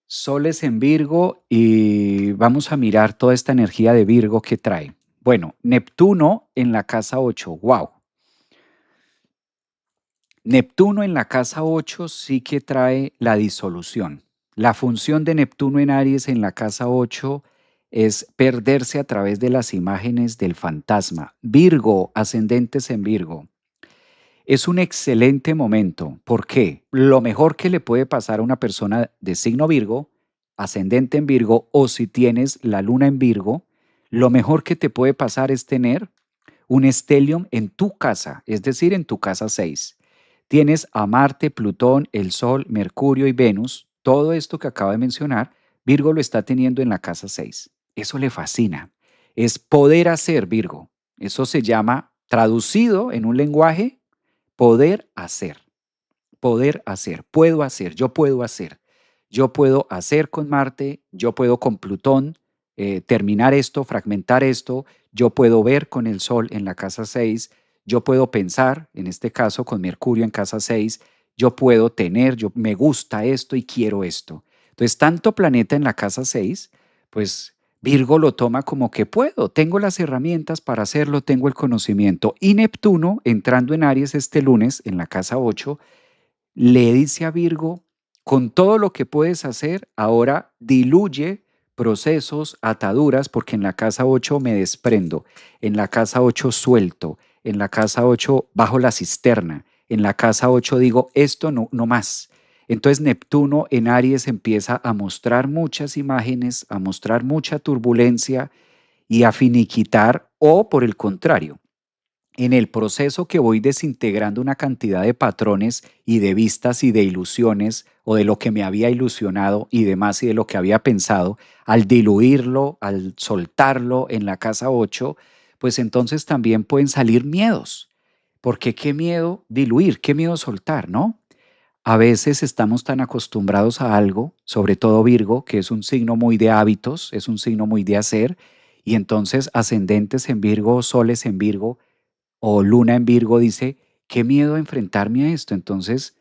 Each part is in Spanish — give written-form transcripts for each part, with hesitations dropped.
Soles en Virgo y vamos a mirar toda esta energía de Virgo que trae. Bueno, Neptuno en la casa 8. Wow. Neptuno en la casa 8 sí que trae la disolución. La función de Neptuno en Aries en la casa 8 es perderse a través de las imágenes del fantasma. Virgo, ascendentes en Virgo. Es un excelente momento. ¿Por qué? Lo mejor que le puede pasar a una persona de signo Virgo, ascendente en Virgo, o si tienes la luna en Virgo, lo mejor que te puede pasar es tener un stellium en tu casa, es decir, en tu casa 6. Tienes a Marte, Plutón, el Sol, Mercurio y Venus. Todo esto que acabo de mencionar, Virgo lo está teniendo en la casa 6. Eso le fascina. Es poder hacer, Virgo. Eso se llama, traducido en un lenguaje, poder hacer, puedo hacer, yo puedo hacer. Yo puedo hacer con Marte, yo puedo con Plutón, terminar esto, fragmentar esto, yo puedo ver con el Sol en la casa 6, yo puedo pensar, en este caso con Mercurio en casa 6, yo puedo tener, yo me gusta esto y quiero esto. Entonces, tanto planeta en la casa 6, pues Virgo lo toma como que puedo, tengo las herramientas para hacerlo, tengo el conocimiento. Y Neptuno, entrando en Aries este lunes en la casa 8, le dice a Virgo, con todo lo que puedes hacer, ahora diluye procesos, ataduras, porque en la casa 8 me desprendo, en la casa 8 suelto, en la casa 8 bajo la cisterna, en la casa 8 digo, esto no, no más. Entonces Neptuno en Aries empieza a mostrar muchas imágenes, a mostrar mucha turbulencia y a finiquitar, o por el contrario, en el proceso que voy desintegrando una cantidad de patrones y de vistas y de ilusiones o de lo que me había ilusionado y demás y de lo que había pensado, al diluirlo, al soltarlo en la casa 8, pues entonces también pueden salir miedos. Porque qué miedo diluir, qué miedo soltar, ¿no? A veces estamos tan acostumbrados a algo, sobre todo Virgo, que es un signo muy de hábitos, es un signo muy de hacer, y entonces ascendentes en Virgo, soles en Virgo, o Luna en Virgo dice, qué miedo enfrentarme a esto. Entonces,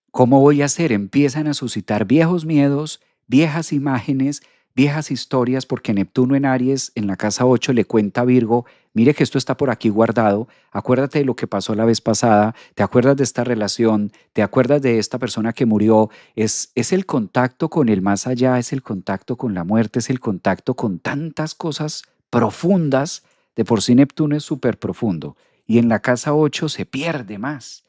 ¿cómo voy a hacer? Empiezan a suscitar viejos miedos, viejas imágenes, viejas historias, porque Neptuno en Aries, en la casa 8 le cuenta a Virgo, mire que esto está por aquí guardado, acuérdate de lo que pasó la vez pasada, te acuerdas de esta relación, te acuerdas de esta persona que murió, es el contacto con el más allá, es el contacto con la muerte, es el contacto con tantas cosas profundas. De por sí Neptuno es súper profundo y en la casa 8 se pierde más.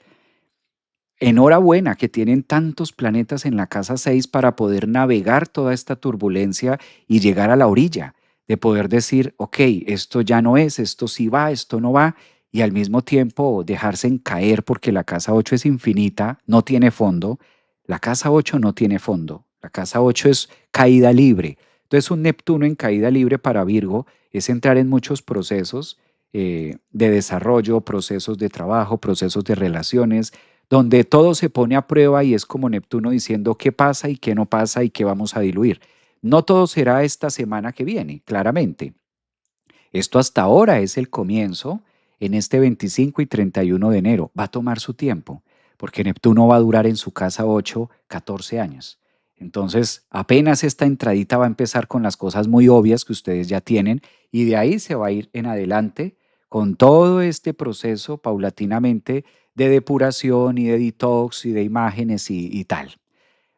Enhorabuena que tienen tantos planetas en la casa 6 para poder navegar toda esta turbulencia y llegar a la orilla, de poder decir, ok, esto ya no es, esto sí va, esto no va, y al mismo tiempo dejarse en caer porque la casa 8 es infinita, no tiene fondo. La casa 8 no tiene fondo, la casa 8 es caída libre. Entonces un Neptuno en caída libre para Virgo es entrar en muchos procesos de desarrollo, procesos de trabajo, procesos de relaciones, donde todo se pone a prueba y es como Neptuno diciendo qué pasa y qué no pasa y qué vamos a diluir. No todo será esta semana que viene, claramente. Esto hasta ahora es el comienzo en este 25 y 31 de enero. Va a tomar su tiempo, porque Neptuno va a durar en su casa 8, 14 años. Entonces, apenas esta entradita va a empezar con las cosas muy obvias que ustedes ya tienen y de ahí se va a ir en adelante con todo este proceso paulatinamente de depuración y de detox y de imágenes y tal.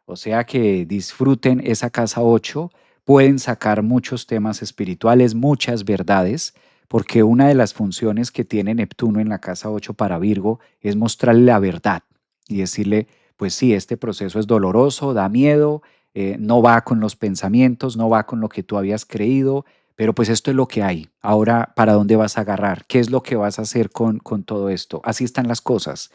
O sea que disfruten esa casa 8, pueden sacar muchos temas espirituales, muchas verdades, porque una de las funciones que tiene Neptuno en la casa 8 para Virgo es mostrarle la verdad y decirle, pues sí, este proceso es doloroso, da miedo, no va con los pensamientos, no va con lo que tú habías creído, pero pues esto es lo que hay. Ahora, ¿para dónde vas a agarrar? ¿Qué es lo que vas a hacer con todo esto? Así están las cosas.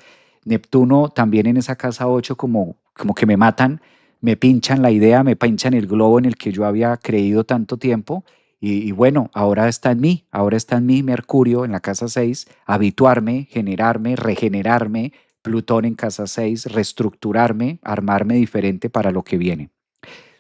Neptuno también en esa casa 8 como que me matan, me pinchan la idea, me pinchan el globo en el que yo había creído tanto tiempo. Y bueno, ahora está en mí Mercurio en la casa 6, habituarme, generarme, regenerarme, Plutón en casa 6, reestructurarme, armarme diferente para lo que viene.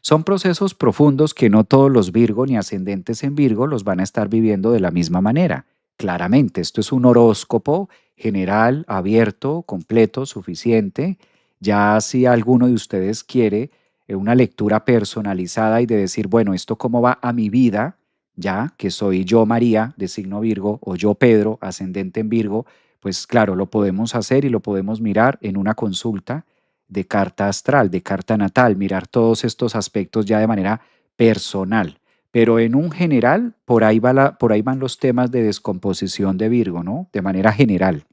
Son procesos profundos que no todos los Virgo ni ascendentes en Virgo los van a estar viviendo de la misma manera. Claramente, esto es un horóscopo general, abierto, completo, suficiente. Ya si alguno de ustedes quiere una lectura personalizada y de decir, bueno, ¿esto cómo va a mi vida? Ya que soy yo María de signo Virgo o yo Pedro, ascendente en Virgo, pues claro, lo podemos hacer y lo podemos mirar en una consulta de carta astral, de carta natal, mirar todos estos aspectos ya de manera personal. Pero en un general, por ahí van los temas de descomposición de Virgo, ¿no? De manera general.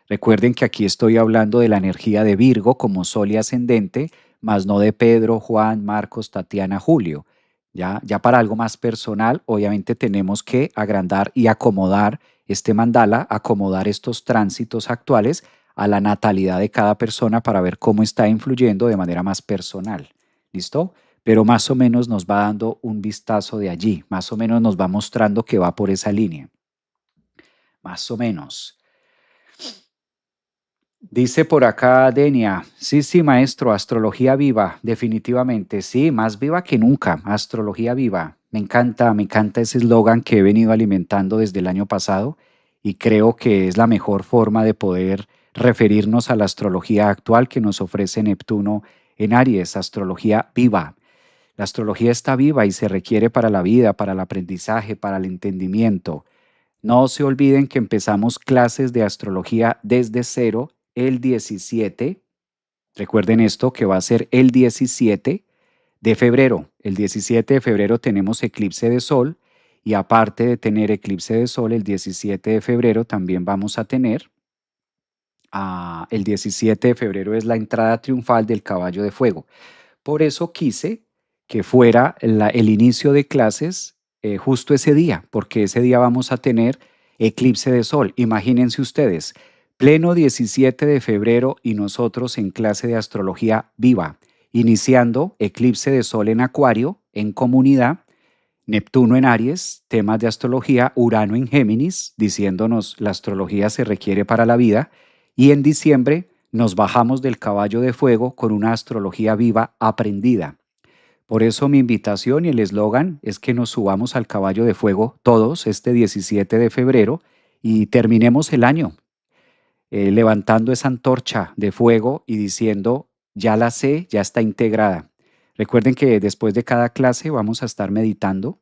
Recuerden que aquí estoy hablando de la energía de Virgo como sol y ascendente, más no de Pedro, Juan, Marcos, Tatiana, Julio. Ya para algo más personal, obviamente tenemos que agrandar y acomodar este mandala, acomodar estos tránsitos actuales a la natalidad de cada persona para ver cómo está influyendo de manera más personal. ¿Listo? Pero más o menos nos va dando un vistazo de allí, más o menos nos va mostrando que va por esa línea. Más o menos. Dice por acá Denia, sí, sí, maestro, astrología viva, definitivamente, sí, más viva que nunca, astrología viva. Me encanta ese eslogan que he venido alimentando desde el año pasado y creo que es la mejor forma de poder referirnos a la astrología actual que nos ofrece Neptuno en Aries, astrología viva. La astrología está viva y se requiere para la vida, para el aprendizaje, para el entendimiento. No se olviden que empezamos clases de astrología desde cero el 17. Recuerden esto, que va a ser el 17 de febrero. El 17 de febrero tenemos eclipse de sol y aparte de tener eclipse de sol, el 17 de febrero también vamos a tener, el 17 de febrero es la entrada triunfal del caballo de fuego. Por eso quise que fuera el inicio de clases justo ese día, porque ese día vamos a tener eclipse de sol. Imagínense ustedes, pleno 17 de febrero y nosotros en clase de astrología viva, iniciando eclipse de sol en Acuario, en comunidad, Neptuno en Aries, temas de astrología, Urano en Géminis, diciéndonos la astrología se requiere para la vida, y en diciembre nos bajamos del caballo de fuego con una astrología viva aprendida. Por eso mi invitación y el eslogan es que nos subamos al caballo de fuego todos este 17 de febrero y terminemos el año levantando esa antorcha de fuego y diciendo, ya la sé, ya está integrada. Recuerden que después de cada clase vamos a estar meditando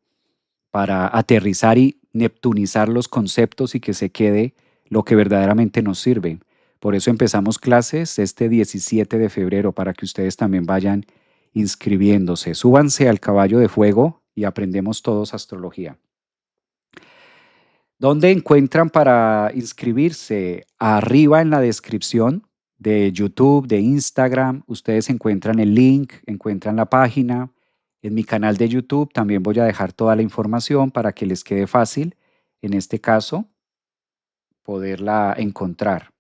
para aterrizar y neptunizar los conceptos y que se quede lo que verdaderamente nos sirve. Por eso empezamos clases este 17 de febrero para que ustedes también vayan inscribiéndose. Súbanse al caballo de fuego y aprendemos todos astrología. ¿Dónde encuentran para inscribirse? Arriba en la descripción de YouTube, de Instagram, ustedes encuentran el link, encuentran la página. En mi canal de YouTube también voy a dejar toda la información para que les quede fácil, en este caso, poderla encontrar.